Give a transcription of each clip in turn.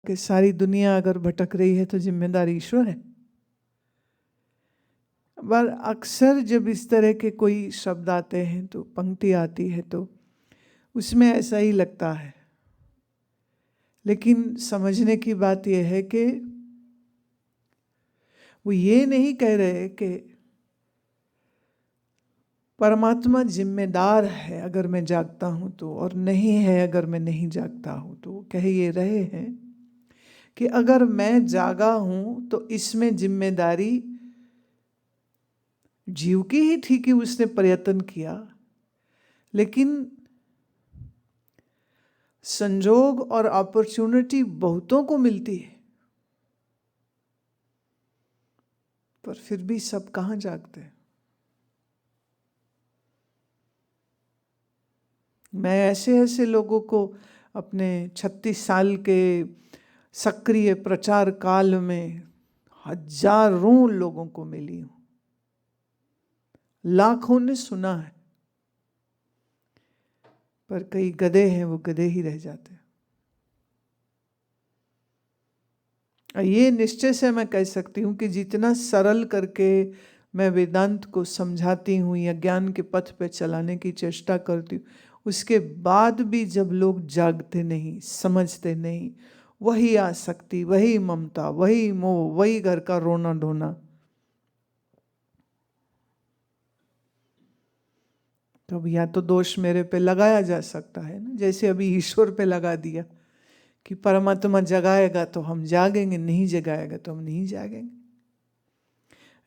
कि सारी दुनिया अगर भटक रही है तो जिम्मेदार ईश्वर है। पर अक्सर जब इस तरह के कोई शब्द आते हैं तो पंक्ति आती है तो उसमें ऐसा ही लगता है। लेकिन समझने की बात यह है कि वो ये नहीं कह रहे कि परमात्मा जिम्मेदार है अगर मैं जागता हूं तो, और नहीं है अगर मैं नहीं जागता हूं तो। कह ये रहे हैं कि अगर मैं जागा हूं तो इसमें जिम्मेदारी जीव की ही थी कि उसने प्रयत्न किया, लेकिन संजोग और अपॉर्चुनिटी बहुतों को मिलती है, पर फिर भी सब कहां जागते हैं। मैं ऐसे ऐसे लोगों को अपने 36 साल के सक्रिय प्रचार काल में हजारों लोगों को मिली हूं, लाखों ने सुना है, पर कई गधे हैं, वो गधे ही रह जाते हैं। ये निश्चय से मैं कह सकती हूँ कि जितना सरल करके मैं वेदांत को समझाती हूँ या ज्ञान के पथ पे चलाने की चेष्टा करती हूँ, उसके बाद भी जब लोग जागते नहीं, समझते नहीं, वही आसक्ति, वही ममता, वही मोह, वही घर का रोना धोना, तो अब या तो दोष मेरे पे लगाया जा सकता है ना, जैसे अभी ईश्वर पे लगा दिया कि परमात्मा जगाएगा तो हम जागेंगे, नहीं जगाएगा तो हम नहीं जागेंगे।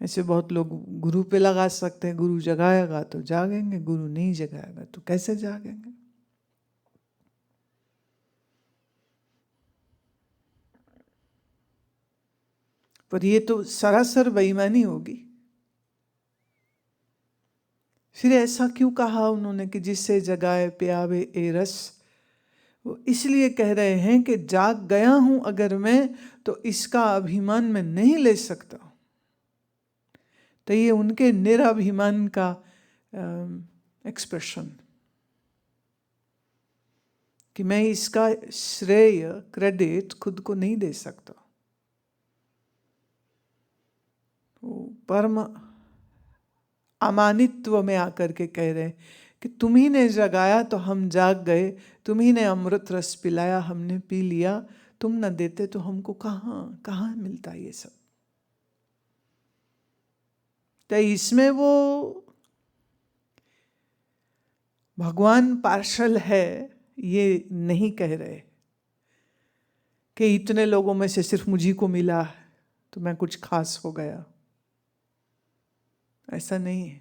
ऐसे बहुत लोग गुरु पे लगा सकते हैं, गुरु जगाएगा तो जागेंगे, गुरु नहीं जगाएगा तो कैसे जागेंगे। पर ये तो सरासर बेईमानी होगी। फिर ऐसा क्यों कहा उन्होंने कि जिससे जगाए पियावे ए रस। वो इसलिए कह रहे हैं कि जाग गया हूं अगर मैं, तो इसका अभिमान मैं नहीं ले सकता। तो ये उनके निराभिमान का एक्सप्रेशन कि मैं इसका श्रेय, क्रेडिट खुद को नहीं दे सकता। वो परम अमानित्व में आकर के कह रहे हैं कि तुम्ही ने जगाया तो हम जाग गए, तुम्ही ने अमृत रस पिलाया हमने पी लिया, तुम न देते तो हमको कहाँ कहाँ मिलता ये सब। तो इसमें वो भगवान पार्शल है ये नहीं कह रहे कि इतने लोगों में से सिर्फ मुझी को मिला तो मैं कुछ खास हो गया, ऐसा नहीं है।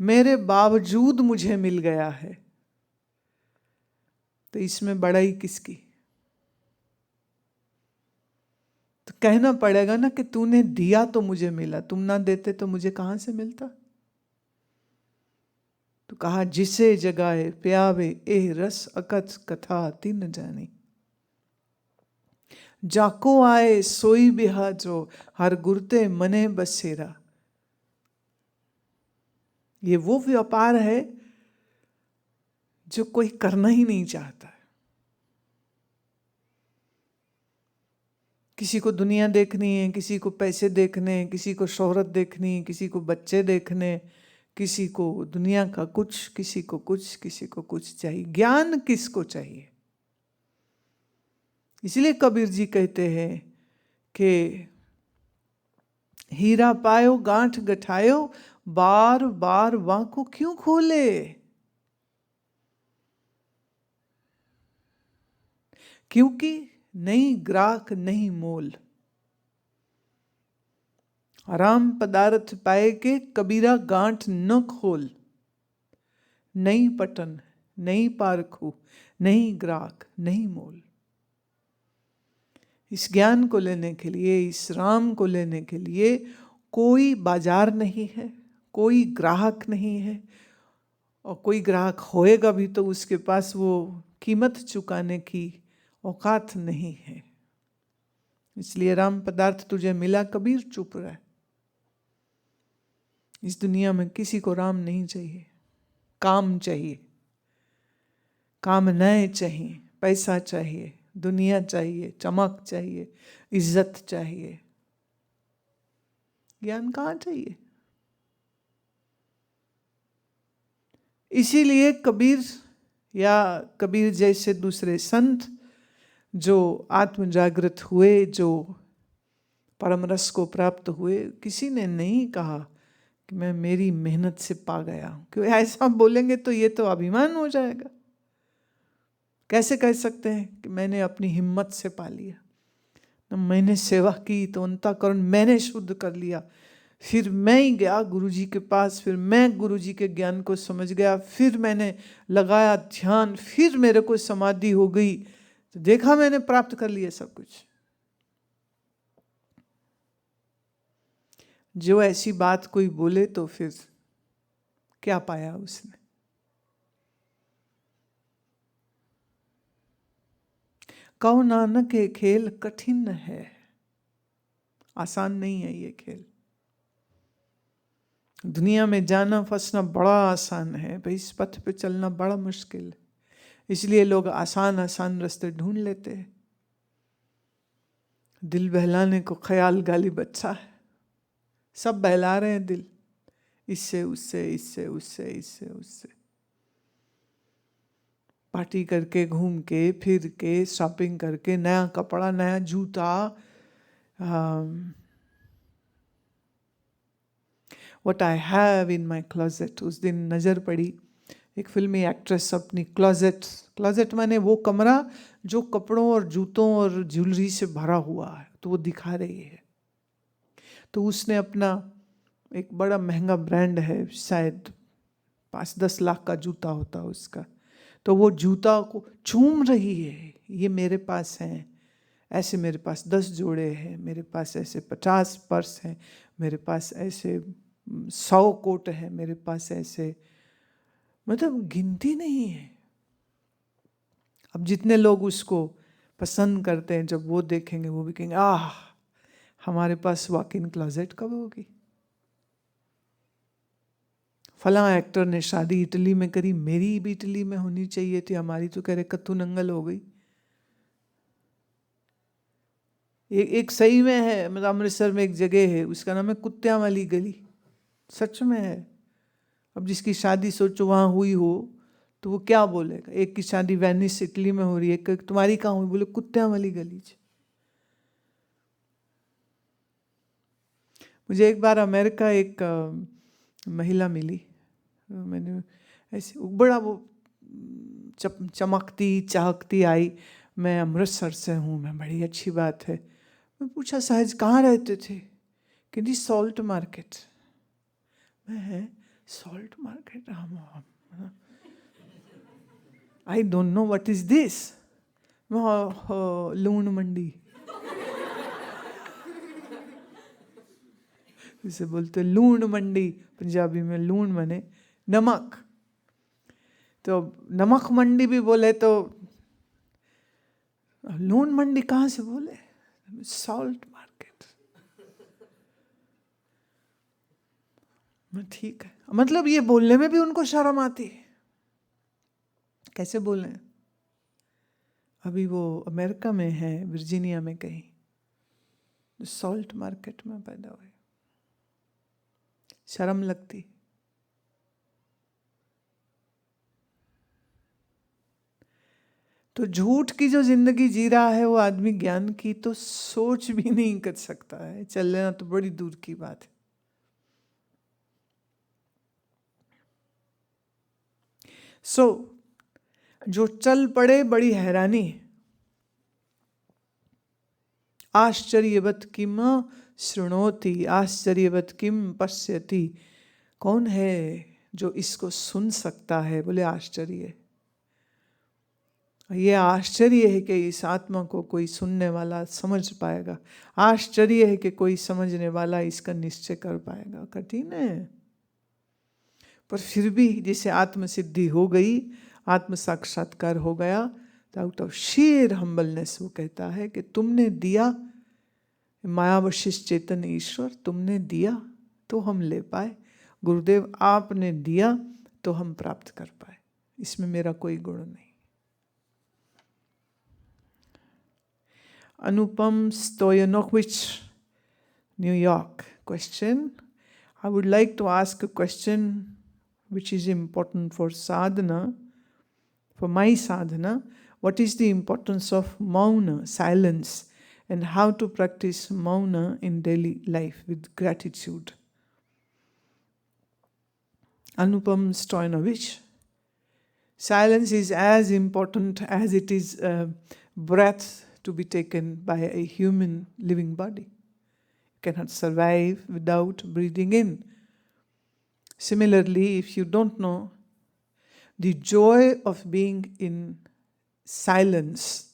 मेरे बावजूद मुझे मिल गया है, तो इसमें बड़ाई किसकी। तो कहना पड़ेगा ना कि तूने दिया तो मुझे मिला, तुम ना देते तो मुझे कहां से मिलता। तो कहा जिसे जगाए प्यावे एह रस अकथ कथा तिन जानी, जाको आए सोई बिहा जो हर गुरते मने बसेरा। ये वो व्यापार है जो कोई करना ही नहीं चाहता है। किसी को दुनिया देखनी है, किसी को पैसे देखने हैं, किसी को शोहरत देखनी है, किसी को बच्चे देखने, किसी को दुनिया का कुछ, किसी को कुछ, किसी को कुछ चाहिए। ज्ञान किसको चाहिए। इसलिए कबीर जी कहते हैं कि हीरा पायो गांठ गठायो, बार बार वाको क्यों खोले। क्योंकि नहीं ग्राहक नहीं मोल, आराम पदार्थ पाए के कबीरा गांठ न खोल। नहीं पटन, नहीं पारखू, नहीं ग्राहक, नहीं मोल। इस ज्ञान को लेने के लिए, इस राम को लेने के लिए कोई बाजार नहीं है, कोई ग्राहक नहीं है, और कोई ग्राहक होएगा भी तो उसके पास वो कीमत चुकाने की औकात नहीं है। इसलिए राम पदार्थ तुझे मिला कबीर चुप रहा। इस दुनिया में किसी को राम नहीं चाहिए, काम चाहिए, कामनाएं चाहिए, पैसा चाहिए, दुनिया चाहिए, चमक चाहिए, इज्जत चाहिए, ज्ञान कहाँ चाहिए? इसीलिए कबीर या कबीर जैसे दूसरे संत जो आत्म जागृत हुए, जो परम रस को प्राप्त हुए, किसी ने नहीं कहा कि मैं मेरी मेहनत से पा गया हूं। क्यों ऐसा बोलेंगे तो ये तो अभिमान हो जाएगा। कैसे कह सकते हैं कि मैंने अपनी हिम्मत से पा लिया? मैंने सेवा की तो अंतःकरण मैंने शुद्ध कर लिया, फिर मैं ही गया गुरुजी के पास, फिर मैं गुरुजी के ज्ञान को समझ गया, फिर मैंने लगाया ध्यान, फिर मेरे को समाधि हो गई, तो देखा मैंने प्राप्त कर लिया सब कुछ। जो ऐसी बात कोई बोले तो फिर क्या पाया उसने? कहो नानक ये खेल कठिन है, आसान नहीं है ये खेल। दुनिया में जाना फंसना बड़ा आसान है भाई, इस पथ पे चलना बड़ा मुश्किल है। इसलिए लोग आसान आसान रास्ते ढूंढ लेते हैं। दिल बहलाने को ख्याल गालिब अच्छा है। सब बहला रहे हैं दिल, इससे उससे, इससे उससे, इससे उससे, पार्टी करके, घूम के, फिर के, शॉपिंग करके, नया कपड़ा, नया जूता, what I have in my closet. उस दिन नजर पड़ी एक फिल्मी एक्ट्रेस अपनी क्लोजेट माने वो कमरा जो कपड़ों और जूतों और ज्वेलरी से भरा हुआ है, तो वो दिखा रही है। तो उसने अपना एक बड़ा महंगा ब्रांड है, शायद 5-10 लाख का जूता होता है उसका, तो वो जूता को चूम रही है, ये मेरे पास हैं, ऐसे मेरे पास 10 जोड़े हैं, मेरे पास ऐसे 50 पर्स हैं, मेरे पास ऐसे 100 कोट हैं, मेरे पास ऐसे, मतलब गिनती नहीं है। अब जितने लोग उसको पसंद करते हैं, जब वो देखेंगे वो भी कहेंगे आह, हमारे पास वॉक इन क्लोजेट कब होगी? फला एक्टर ने शादी इटली में करी, मेरी भी इटली में होनी चाहिए थी, हमारी तो कह रहे कत्तू नंगल हो गई। एक सही में है, मतलब अमृतसर में एक जगह है, उसका नाम है कुत्तियां वाली गली, सच में है। अब जिसकी शादी सोचो वहां हुई हो तो वो क्या बोलेगा? एक की शादी वेनिस इटली में हो रही है, एक तुम्हारी कहाँ हुई? बोले कुत्तियां वाली गली। मुझे एक बार अमेरिका एक महिला मिली, मैंने ऐसे बड़ा वो चमकती चहकती आई, मैं अमृतसर से हूँ, मैं बड़ी अच्छी बात है। मैं पूछा सहज कहाँ रहते थे? कहती सॉल्ट मार्केट। मैं salt market, I don't know what is this. लूण मंडी इसे बोलते लूण मंडी, पंजाबी में लूण माने नमक, तो नमक मंडी भी बोले तो लूण मंडी कहाँ से बोले? Salt market. मैं ठीक है, मतलब ये बोलने में भी उनको शर्म आती है, कैसे बोले? अभी वो अमेरिका में है, वर्जीनिया में कहीं, सॉल्ट मार्केट में पैदा हुए, शर्म लगती। तो झूठ की जो जिंदगी जी रहा है वो आदमी ज्ञान की तो सोच भी नहीं कर सकता है, चल लेना तो बड़ी दूर की बात है। जो चल पड़े बड़ी हैरानी, आश्चर्यवत किम शृणोति आश्चर्यवत किम पश्यति। कौन है जो इसको सुन सकता है? बोले आश्चर्य। ये आश्चर्य है कि इस आत्मा को कोई सुनने वाला समझ पाएगा, आश्चर्य है कि कोई समझने वाला इसका निश्चय कर पाएगा। कठिन है, पर फिर भी जैसे आत्म सिद्धि हो गई, आत्म साक्षात्कार हो गया, तो आउट ऑफ शेयर हम्बलनेस वो कहता है कि तुमने दिया, मायावशिष्ट चेतन ईश्वर तुमने दिया तो हम ले पाए, गुरुदेव आपने दिया तो हम प्राप्त कर पाए, इसमें मेरा कोई गुण नहीं। Anupam Stoyanovich, New York. Question. I would like to ask a question which is important for sadhana, for my sadhana. What is the importance of mauna, silence, and how to practice mauna in daily life with gratitude? Anupam Stoyanovich. Silence is as important as it is breath to be taken by a human living body. You cannot survive without breathing in. Similarly, if you don't know the joy of being in silence,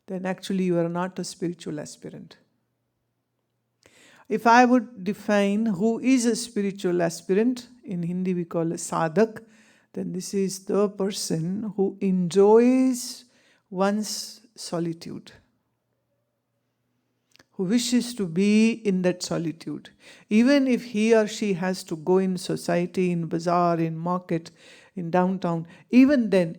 then actually you are not a spiritual aspirant. If I would define who is a spiritual aspirant, in Hindi we call a sadhak, then this is the person who enjoys one's solitude, who wishes to be in that solitude. Even if he or she has to go in society, in bazaar, in market, in downtown, even then,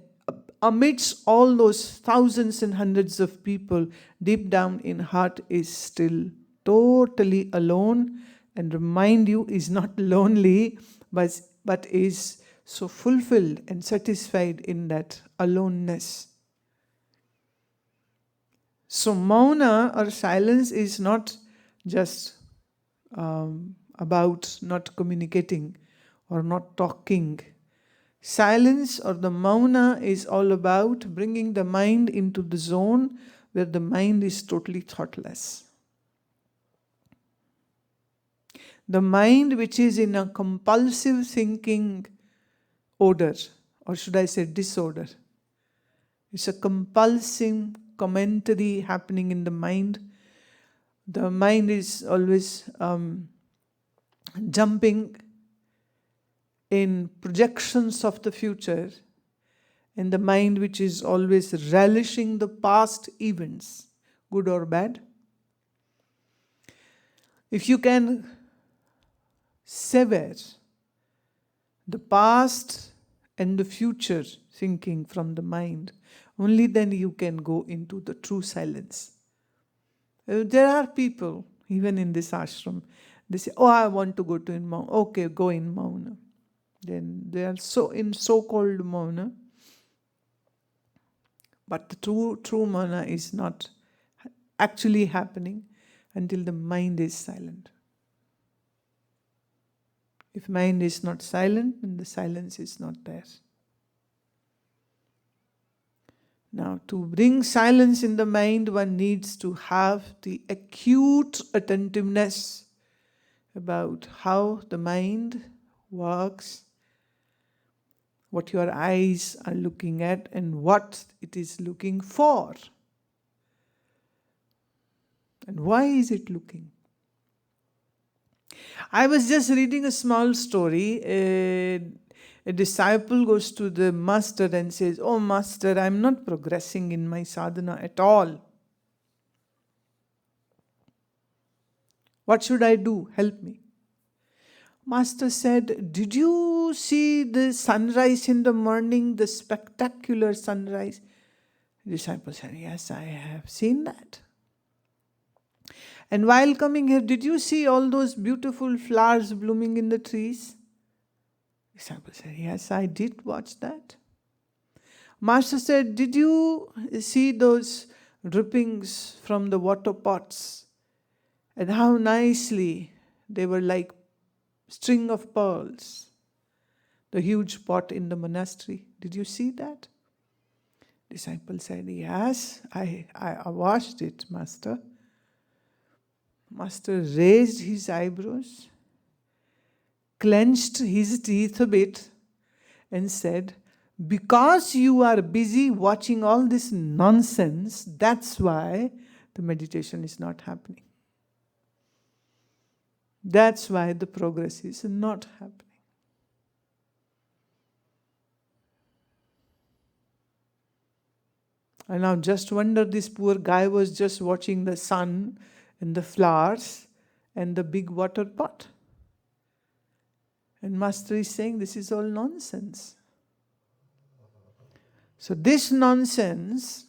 amidst all those thousands and hundreds of people, deep down in heart is still totally alone, and remind you is not lonely, but is so fulfilled and satisfied in that aloneness. So mauna or silence is not just about not communicating or not talking. Silence or the mauna is all about bringing the mind into the zone where the mind is totally thoughtless. The mind which is in a compulsive thinking order, or should I say disorder. It's a compulsive commentary happening in the mind. The mind is always jumping in projections of the future, and the mind which is always relishing the past events, good or bad. If you can sever the past and the future thinking from the mind, only then you can go into the true silence. There are people, even in this ashram, they say, oh, I want to go to in mauna. Okay, go in mauna. Then they are so in so-called mauna. But the true mauna is not actually happening until the mind is silent. If mind is not silent, then the silence is not there. Now, to bring silence in the mind, one needs to have the acute attentiveness about how the mind works, what your eyes are looking at, and what it is looking for. And why is it looking? I was just reading a small story. A disciple goes to the master and says, oh master, I'm not progressing in my sadhana at all. What should I do? Help me. Master said, did you see the sunrise in the morning, the spectacular sunrise? The disciple said, yes, I have seen that. And while coming here, did you see all those beautiful flowers blooming in the trees? The disciple said, yes, I did watch that. Master said, did you see those drippings from the water pots? And how nicely they were like string of pearls. The huge pot in the monastery. Did you see that? Disciple said, yes, I watched it, Master. Master raised his eyebrows, clenched his teeth a bit, and said, because you are busy watching all this nonsense, that's why the meditation is not happening. That's why the progress is not happening. I now just wonder, this poor guy was just watching the sun and the flowers and the big water pot. And Master is saying this is all nonsense. So this nonsense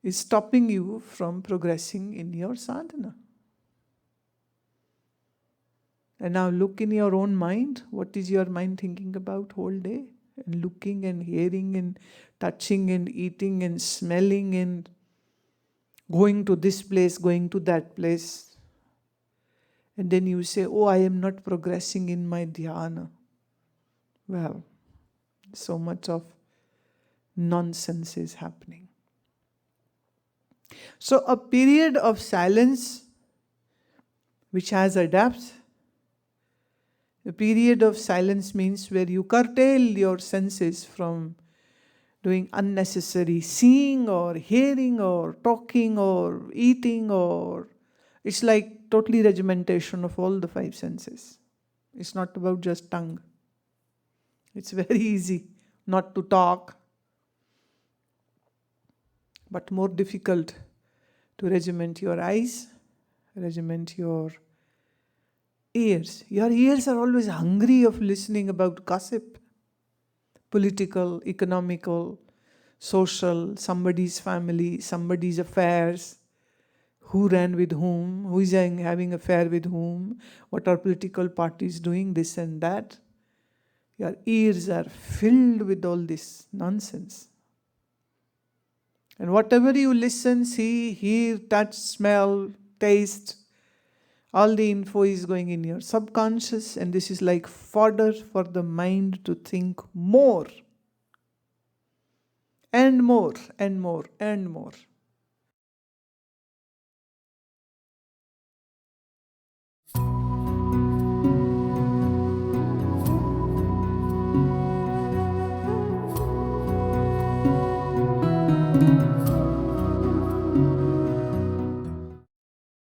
is stopping you from progressing in your sadhana. And now look in your own mind. What is your mind thinking about whole day? And looking and hearing and touching and eating and smelling and going to this place, going to that place. And then you say, oh, I am not progressing in my dhyana. Well, so much of nonsense is happening. So a period of silence which has a depth. A period of silence means where you curtail your senses from doing unnecessary seeing or hearing or talking or eating, or it's like totally regimentation of all the five senses. It's not about just tongue. It's very easy not to talk, but more difficult to regiment your eyes, regiment your ears. Your ears are always hungry of listening about gossip, political, economical, social, somebody's family, somebody's affairs, who ran with whom, who is having affair with whom, what are political parties doing, this and that. Your ears are filled with all this nonsense. And whatever you listen, see, hear, touch, smell, taste, all the info is going in your subconscious, and this is like fodder for the mind to think more and more and more and more.